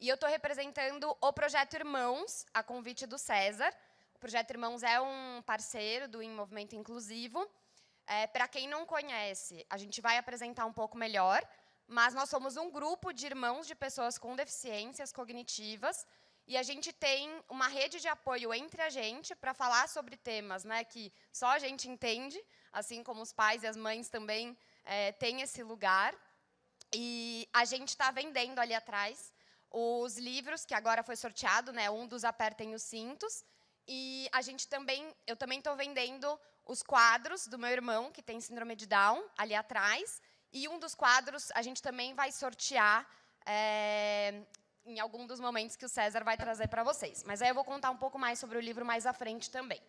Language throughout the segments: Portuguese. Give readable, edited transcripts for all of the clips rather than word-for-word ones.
E eu estou representando o Projeto Irmãos, a convite do César. O Projeto Irmãos é um parceiro do Movimento Inclusivo. Para quem não conhece, a gente vai apresentar um pouco melhor, mas nós somos um grupo de irmãos de pessoas com deficiências cognitivas e a gente tem uma rede de apoio entre a gente para falar sobre temas, né, que só a gente entende, assim como os pais e as mães também têm esse lugar. E a gente está vendendo ali atrás os livros, que agora foi sorteado, né, um dos Apertem os Cintos. E eu também estou vendendo os quadros do meu irmão, que tem síndrome de Down, ali atrás. E um dos quadros a gente também vai sortear em algum dos momentos que o César vai trazer para vocês. Mas aí eu vou contar um pouco mais sobre o livro mais à frente também.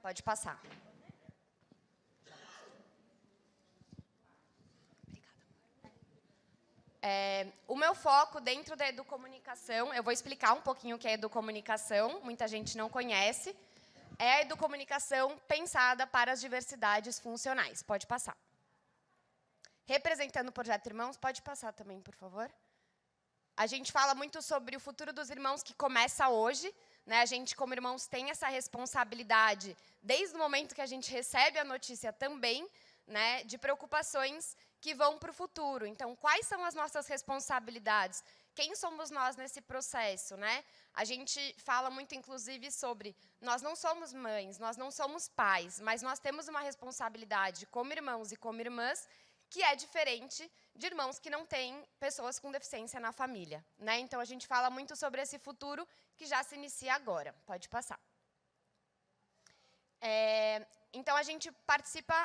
Pode passar. O meu foco dentro da educomunicação, eu vou explicar um pouquinho o que é educomunicação, muita gente não conhece, é a educomunicação pensada para as diversidades funcionais. Pode passar. Representando o Projeto Irmãos, pode passar também, por favor. A gente fala muito sobre o futuro dos irmãos que começa hoje, né? A gente, como irmãos, tem essa responsabilidade, desde o momento que a gente recebe a notícia também, né, de preocupações que vão para o futuro. Então, quais são as nossas responsabilidades? Quem somos nós nesse processo, né? A gente fala muito, inclusive, sobre nós não somos mães, nós não somos pais, mas nós temos uma responsabilidade como irmãos e como irmãs que é diferente de irmãos que não têm pessoas com deficiência na família, né? Então, a gente fala muito sobre esse futuro que já se inicia agora. Pode passar. Então, a gente participa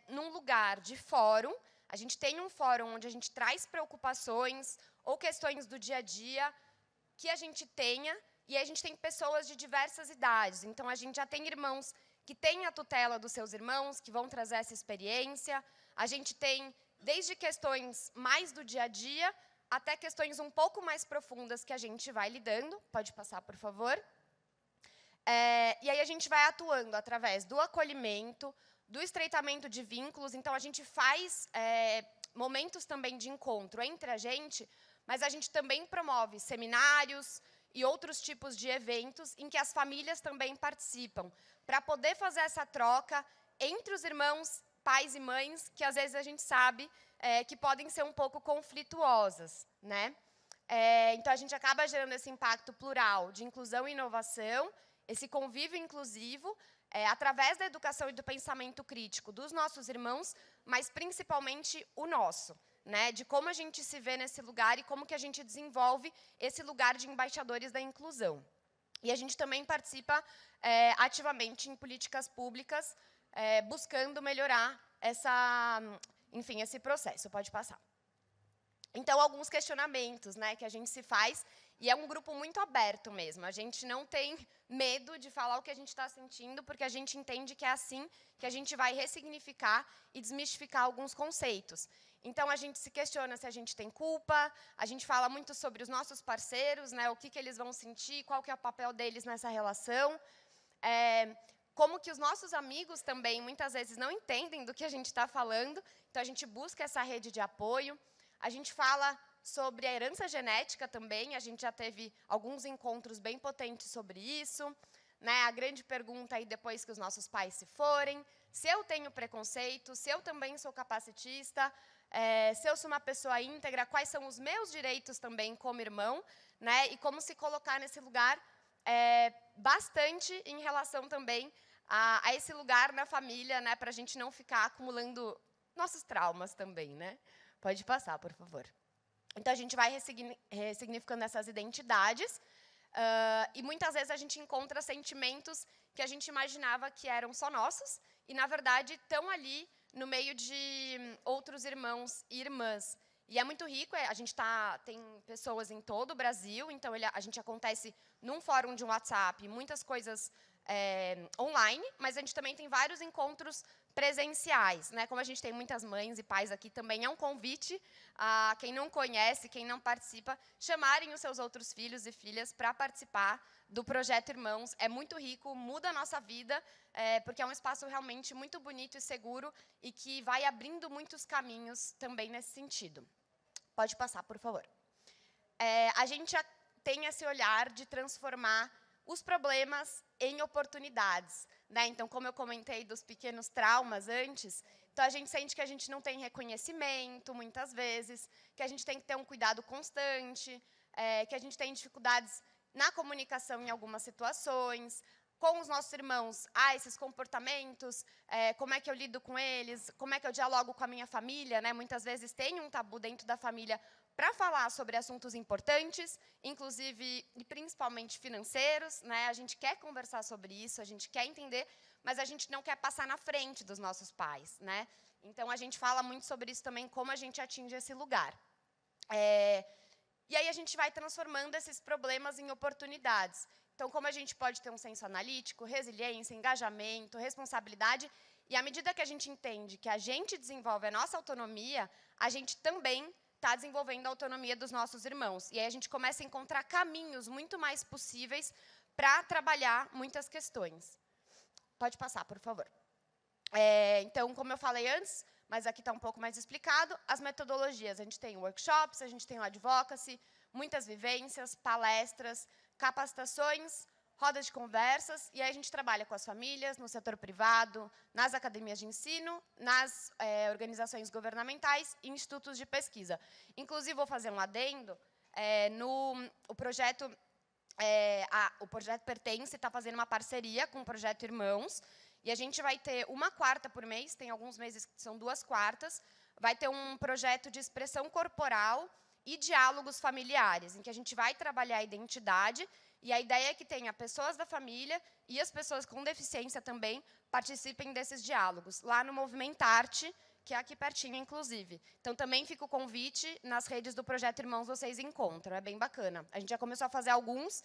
num lugar de fórum. A gente tem um fórum onde a gente traz preocupações ou questões do dia a dia que a gente tenha, e a gente tem pessoas de diversas idades. Então, a gente já tem irmãos que têm a tutela dos seus irmãos, que vão trazer essa experiência. A gente tem desde questões mais do dia a dia até questões um pouco mais profundas que a gente vai lidando. Pode passar, por favor. E aí a gente vai atuando através do acolhimento, do estreitamento de vínculos. Então, a gente faz momentos também de encontro entre a gente, mas a gente também promove seminários e outros tipos de eventos em que as famílias também participam, para poder fazer essa troca entre os irmãos, pais e mães, que às vezes a gente sabe que podem ser um pouco conflituosas, né? Então, a gente acaba gerando esse impacto plural de inclusão e inovação, esse convívio inclusivo, através da educação e do pensamento crítico dos nossos irmãos, mas principalmente o nosso, né? De como a gente se vê nesse lugar e como que a gente desenvolve esse lugar de embaixadores da inclusão. E a gente também participa ativamente em políticas públicas, buscando melhorar esse processo. Pode passar. Então, alguns questionamentos, né, que a gente se faz, e é um grupo muito aberto mesmo. A gente não tem medo de falar o que a gente está sentindo, porque a gente entende que é assim que a gente vai ressignificar e desmistificar alguns conceitos. Então, a gente se questiona se a gente tem culpa, a gente fala muito sobre os nossos parceiros, né, o que eles vão sentir, qual que é o papel deles nessa relação. Como que os nossos amigos também, muitas vezes, não entendem do que a gente está falando, então a gente busca essa rede de apoio. A gente fala sobre a herança genética também, a gente já teve alguns encontros bem potentes sobre isso, né? A grande pergunta aí, depois que os nossos pais se forem, se eu tenho preconceito, se eu também sou capacitista, se eu sou uma pessoa íntegra, quais são os meus direitos também como irmão, né? E como se colocar nesse lugar bastante em relação também a esse lugar na família, né? Para a gente não ficar acumulando nossos traumas também, né? Pode passar, por favor. Então, a gente vai ressignificando essas identidades e, muitas vezes, a gente encontra sentimentos que a gente imaginava que eram só nossos e, na verdade, estão ali no meio de outros irmãos e irmãs. E é muito rico, a gente tem pessoas em todo o Brasil, então a gente acontece num fórum de um WhatsApp, muitas coisas online, mas a gente também tem vários encontros presenciais, né? Como a gente tem muitas mães e pais aqui, também é um convite a quem não conhece, quem não participa, chamarem os seus outros filhos e filhas para participar do Projeto Irmãos. É muito rico, muda a nossa vida, porque é um espaço realmente muito bonito e seguro e que vai abrindo muitos caminhos também nesse sentido. Pode passar, por favor. a gente tem esse olhar de transformar os problemas em oportunidades, né? Então, como eu comentei dos pequenos traumas antes, então a gente sente que a gente não tem reconhecimento, muitas vezes, que a gente tem que ter um cuidado constante, que a gente tem dificuldades na comunicação em algumas situações, com os nossos irmãos, esses comportamentos, como é que eu lido com eles, como é que eu dialogo com a minha família, né? Muitas vezes tem um tabu dentro da família para falar sobre assuntos importantes, inclusive e principalmente financeiros, né? A gente quer conversar sobre isso, a gente quer entender, mas a gente não quer passar na frente dos nossos pais, né? Então a gente fala muito sobre isso também, como a gente atinge esse lugar. E aí a gente vai transformando esses problemas em oportunidades. Então, como a gente pode ter um senso analítico, resiliência, engajamento, responsabilidade, e à medida que a gente entende que a gente desenvolve a nossa autonomia, a gente também está desenvolvendo a autonomia dos nossos irmãos. E aí a gente começa a encontrar caminhos muito mais possíveis para trabalhar muitas questões. Pode passar, por favor. Então, como eu falei antes, mas aqui está um pouco mais explicado, as metodologias. A gente tem workshops, a gente tem o advocacy, muitas vivências, palestras, capacitações, rodas de conversas, e aí a gente trabalha com as famílias, no setor privado, nas academias de ensino, nas organizações governamentais e institutos de pesquisa. Inclusive, vou fazer um adendo, o projeto Pertence está fazendo uma parceria com o Projeto Irmãos, e a gente vai ter uma quarta por mês, tem alguns meses que são 2 quartas, vai ter um projeto de expressão corporal e diálogos familiares, em que a gente vai trabalhar a identidade, e a ideia é que tenha pessoas da família e as pessoas com deficiência também participem desses diálogos, lá no Movimentarte, que é aqui pertinho, inclusive. Então, também fica o convite, nas redes do Projeto Irmãos vocês encontram, é bem bacana. A gente já começou a fazer alguns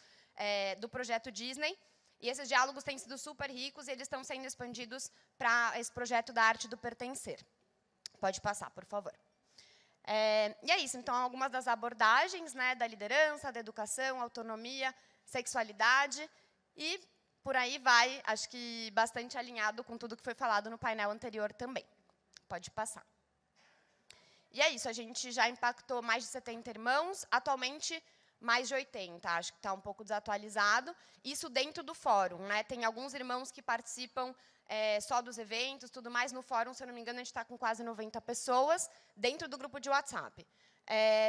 do Projeto Disney, e esses diálogos têm sido super ricos, e eles estão sendo expandidos para esse projeto da arte do pertencer. Pode passar, por favor. E é isso, então, algumas das abordagens, né, da liderança, da educação, autonomia, sexualidade, e por aí vai, acho que bastante alinhado com tudo que foi falado no painel anterior também. Pode passar. E é isso, a gente já impactou mais de 70 irmãos, atualmente mais de 80, acho que está um pouco desatualizado, isso dentro do fórum, né? Tem alguns irmãos que participam só dos eventos, tudo mais. No fórum, se eu não me engano, a gente está com quase 90 pessoas dentro do grupo de WhatsApp.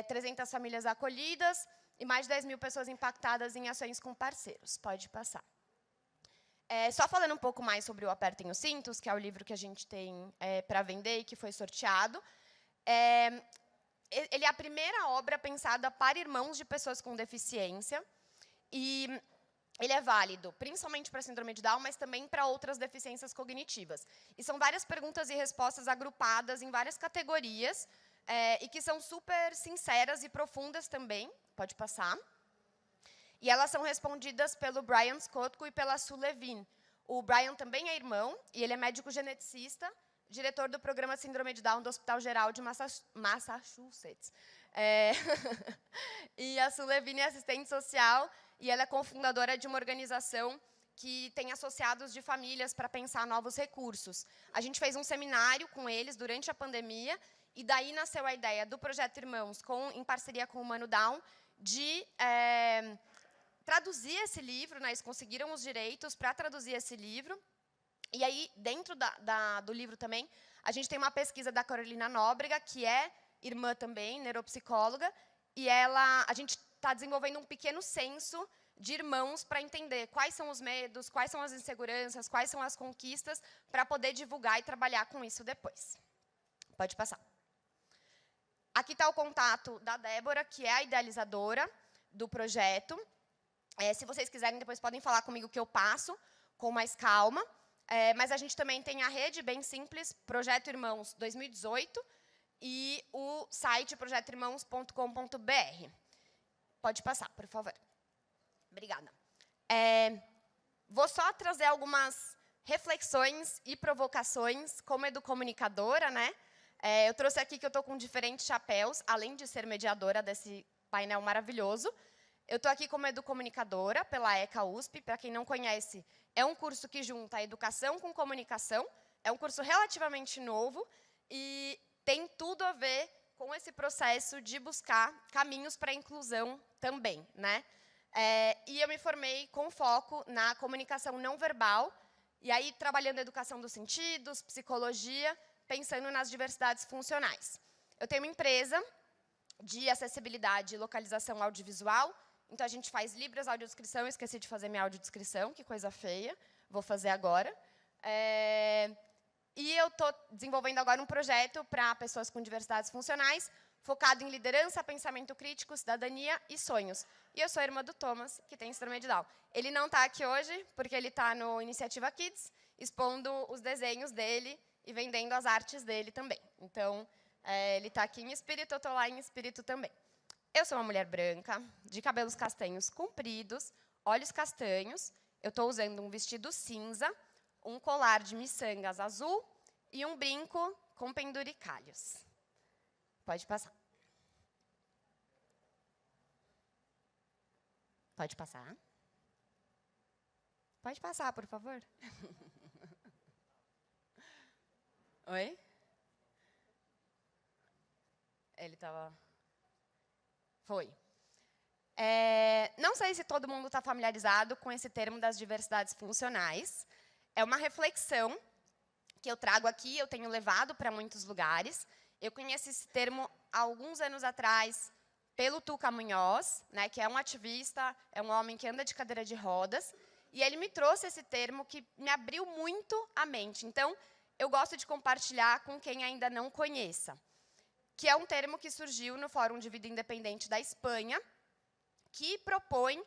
300 famílias acolhidas e mais de 10 mil pessoas impactadas em ações com parceiros. Pode passar. Só falando um pouco mais sobre o Apertem os Cintos, que é o livro que a gente tem para vender e que foi sorteado. Ele é a primeira obra pensada para irmãos de pessoas com deficiência, e ele é válido, principalmente para a síndrome de Down, mas também para outras deficiências cognitivas. E são várias perguntas e respostas agrupadas em várias categorias, e que são super sinceras e profundas também. Pode passar. E elas são respondidas pelo Brian Skotko e pela Sue Levine. O Brian também é irmão, e ele é médico geneticista, diretor do programa Síndrome de Down do Hospital Geral de Massachusetts. E a Sue Levine é assistente social, e ela é cofundadora de uma organização que tem associados de famílias para pensar novos recursos. A gente fez um seminário com eles durante a pandemia, e daí nasceu a ideia do Projeto Irmãos, em parceria com o Humano Down, de traduzir esse livro, né? Eles conseguiram os direitos para traduzir esse livro. E aí, dentro do livro também, a gente tem uma pesquisa da Carolina Nóbrega, que é irmã também, neuropsicóloga, e a gente está desenvolvendo um pequeno censo de irmãos para entender quais são os medos, quais são as inseguranças, quais são as conquistas, para poder divulgar e trabalhar com isso depois. Pode passar. Aqui está o contato da Débora, que é a idealizadora do projeto. Se vocês quiserem, depois podem falar comigo que eu passo com mais calma. Mas a gente também tem a rede, bem simples, Projeto Irmãos 2018, e o site projetoirmãos.com.br. Pode passar, por favor. Obrigada. Vou só trazer algumas reflexões e provocações como educomunicadora, né? Eu trouxe aqui que eu estou com diferentes chapéus, além de ser mediadora desse painel maravilhoso. Eu estou aqui como educomunicadora pela ECA USP. Para quem não conhece, é um curso que junta a educação com comunicação. É um curso relativamente novo e tem tudo a ver com esse processo de buscar caminhos para a inclusão também, né? E eu me formei com foco na comunicação não verbal, e aí trabalhando educação dos sentidos, psicologia, pensando nas diversidades funcionais. Eu tenho uma empresa de acessibilidade e localização audiovisual, então a gente faz Libras audiodescrição, eu esqueci de fazer minha audiodescrição, que coisa feia, vou fazer agora. E eu estou desenvolvendo agora um projeto para pessoas com diversidades funcionais, focado em liderança, pensamento crítico, cidadania e sonhos. E eu sou a irmã do Thomas, que tem síndrome de Down. Ele não está aqui hoje, porque ele está no Iniciativa Kids, expondo os desenhos dele e vendendo as artes dele também. Então, ele está aqui em espírito, eu estou lá em espírito também. Eu sou uma mulher branca, de cabelos castanhos compridos, olhos castanhos. Eu estou usando um vestido cinza, um colar de miçangas azul e um brinco com penduricalhos. Pode passar. Pode passar? Pode passar, por favor. Oi? Ele estava... Foi. Não sei se todo mundo está familiarizado com esse termo das diversidades funcionais. É uma reflexão que eu trago aqui, eu tenho levado para muitos lugares. Eu conheci esse termo há alguns anos atrás pelo Tuca Munhoz, né, que é um ativista, é um homem que anda de cadeira de rodas, e ele me trouxe esse termo que me abriu muito a mente. Então, eu gosto de compartilhar com quem ainda não conheça, que é um termo que surgiu no Fórum de Vida Independente da Espanha, que propõe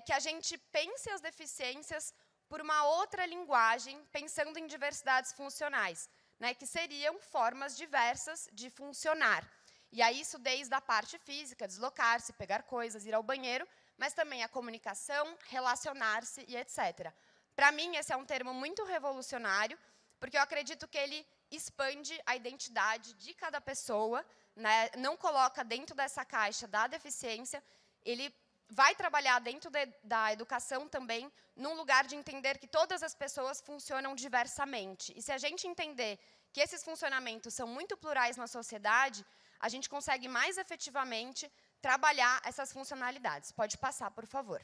que a gente pense as deficiências por uma outra linguagem, pensando em diversidades funcionais, né, que seriam formas diversas de funcionar. E aí isso desde a parte física, deslocar-se, pegar coisas, ir ao banheiro, mas também a comunicação, relacionar-se e etc. Para mim, esse é um termo muito revolucionário, porque eu acredito que ele expande a identidade de cada pessoa, né, não coloca dentro dessa caixa da deficiência, ele vai trabalhar dentro da educação também, num lugar de entender que todas as pessoas funcionam diversamente. E se a gente entender que esses funcionamentos são muito plurais na sociedade, a gente consegue mais efetivamente trabalhar essas funcionalidades. Pode passar, por favor.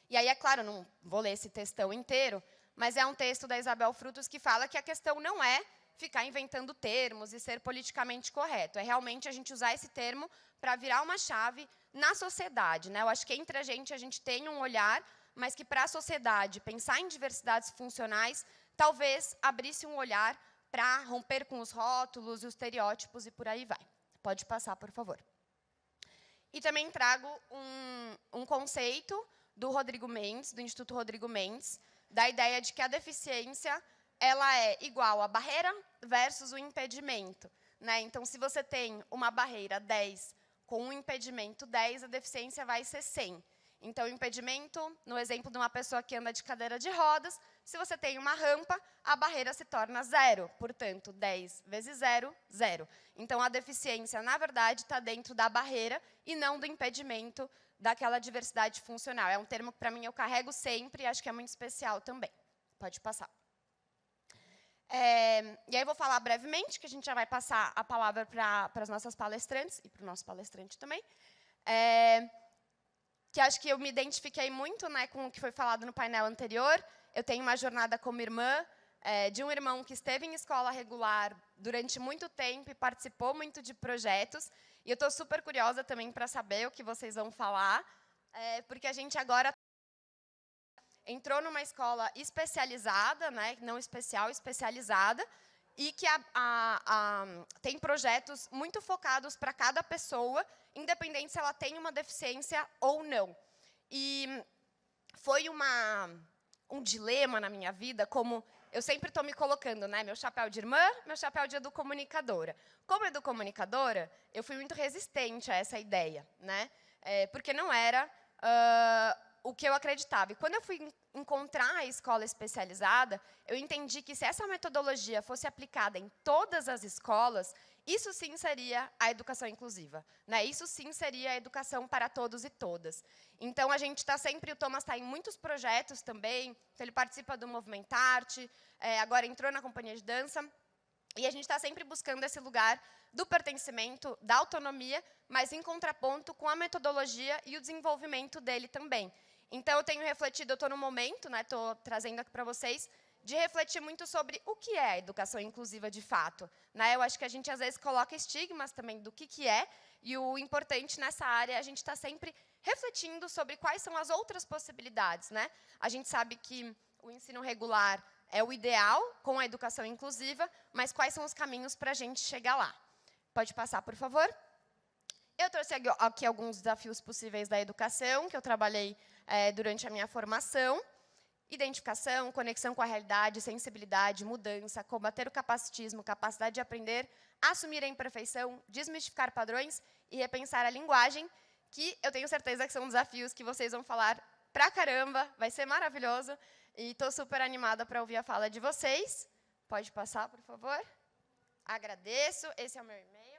E aí, é claro, não vou ler esse textão inteiro, mas é um texto da Isabel Frutos que fala que a questão não é ficar inventando termos e ser politicamente correto. É realmente a gente usar esse termo para virar uma chave na sociedade, né? Eu acho que entre a gente tem um olhar, mas que para a sociedade, pensar em diversidades funcionais, talvez abrisse um olhar para romper com os rótulos e os estereótipos e por aí vai. Pode passar, por favor. E também trago um conceito do Rodrigo Mendes, do Instituto Rodrigo Mendes, da ideia de que a deficiência ela é igual a barreira versus o impedimento, né? Então, se você tem uma barreira 10 com um impedimento 10, a deficiência vai ser 100. Então, o impedimento, no exemplo de uma pessoa que anda de cadeira de rodas, se você tem uma rampa, a barreira se torna 0. Portanto, 10 vezes 0, 0. Então, a deficiência, na verdade, está dentro da barreira e não do impedimento daquela diversidade funcional. É um termo que, para mim, eu carrego sempre e acho que é muito especial também. Pode passar. E aí eu vou falar brevemente, que a gente já vai passar a palavra para as nossas palestrantes e para o nosso palestrante também. Que acho que eu me identifiquei muito, né, com o que foi falado no painel anterior. Eu tenho uma jornada como irmã de um irmão que esteve em escola regular durante muito tempo e participou muito de projetos. E eu estou super curiosa também para saber o que vocês vão falar, porque a gente agora entrou numa escola especializada, né, não especial, especializada, e que tem projetos muito focados para cada pessoa, independente se ela tem uma deficiência ou não. E foi um dilema na minha vida, como eu sempre estou me colocando, né, meu chapéu de irmã, meu chapéu de educomunicadora. Como educomunicadora, eu fui muito resistente a essa ideia, né, porque não era o que eu acreditava. E quando eu fui encontrar a escola especializada, eu entendi que se essa metodologia fosse aplicada em todas as escolas, isso sim seria a educação inclusiva, né? Isso sim seria a educação para todos e todas. Então, a gente está sempre, o Thomas está em muitos projetos também, então ele participa do Movimento Arte, agora entrou na companhia de dança, E a gente está sempre buscando esse lugar do pertencimento, da autonomia, mas em contraponto com a metodologia e o desenvolvimento dele também. Então, eu tenho refletido, eu estou no momento, estou trazendo aqui para vocês, de refletir muito sobre o que é a educação inclusiva de fato. Eu acho que a gente, às vezes, coloca estigmas também do que é, e o importante nessa área é a gente estar sempre refletindo sobre quais são as outras possibilidades. A gente sabe que o ensino regular é o ideal com a educação inclusiva, mas quais são os caminhos para a gente chegar lá? Pode passar, por favor? Eu trouxe aqui alguns desafios possíveis da educação, que eu trabalhei durante a minha formação. Identificação, conexão com a realidade, sensibilidade, mudança, combater o capacitismo, capacidade de aprender, assumir a imperfeição, desmistificar padrões e repensar a linguagem, que eu tenho certeza que são desafios que vocês vão falar pra caramba, vai ser maravilhoso. E estou super animada para ouvir a fala de vocês. Pode passar, por favor? Agradeço. Esse é o meu e-mail.